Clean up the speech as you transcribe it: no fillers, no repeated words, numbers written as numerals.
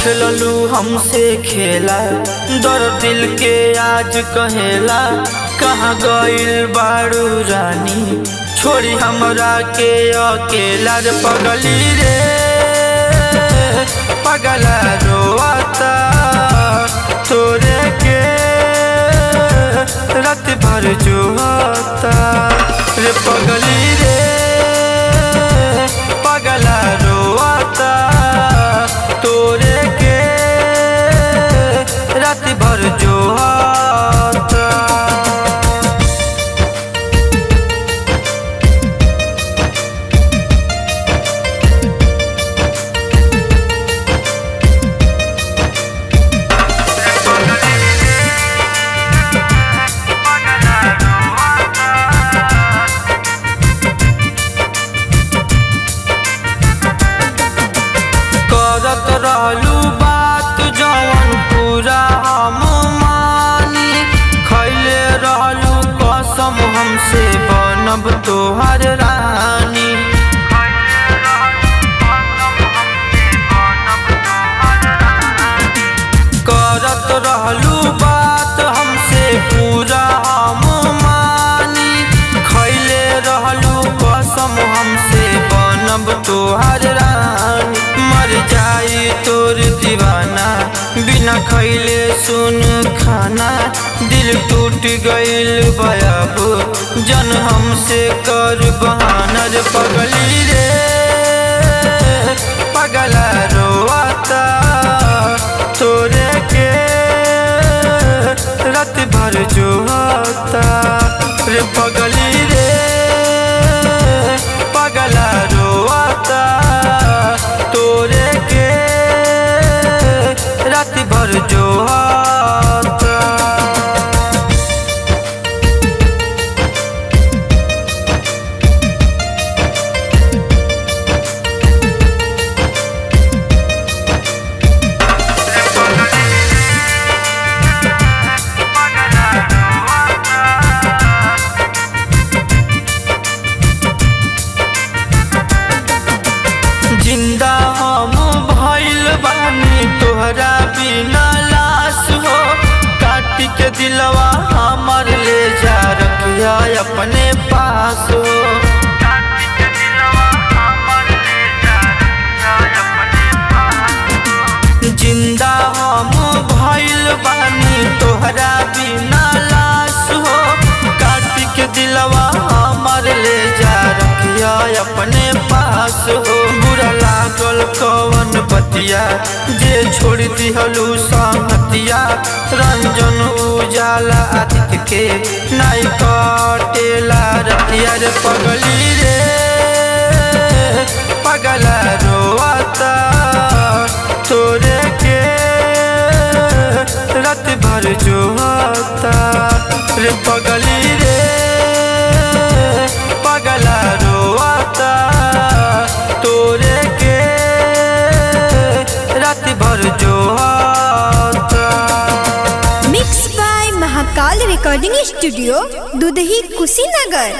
खेललू हमसे खेला, दर्द दिल के आज कहेला। कहाँ गइल बारू रानी, छोड़ी हमरा के अकेला। रे पगली रे पगला रोआता, तोरे के रात भर जोहता। रे पगली रे पगला रोआता, तोरे के रात भर जोहता। करत रहलू बात जवन पूरा हम मानी, खैले रहलू कसम हमसे बनब तोहर रानी। करत रहलू बात हमसे पूरा हम मानी, खैले रहलू कसम हमसे बनब तोहर रानी। मर जाई तोर दीवाना, बिना खैले सुन खाना। दिल टूट गइल बयाब, जन हमसे कर बहाना। रे पगली रे पगला रोआता, तोरे के रात भर जोहता। रे पगली रे पगला रोआता, तोरे के रात भर जोहता। जिंदा हम भइल बानी तोहरा बिना लाश हो, काट के दिलवा हमर ले जा रखिया अपने पास हो। जिंदा हम भइल बानी तोहरा बिना लाश हो, काट के दिलवा हमर ले जा रखिया अपने पास हो। बुरा लागल कवन बतिया, जे छोड़ दिहलू संगतिया। रंजन उजाला आदित्य के नाई कटेला रतिया। रे पगली रे पगला रोआता, तोरे के रात भर जोहता। रे पगली रे पगला रोआता, तोरे के रात भर जोहता। Mix by Mahakal recording studio, Dudhahi Kushinagar.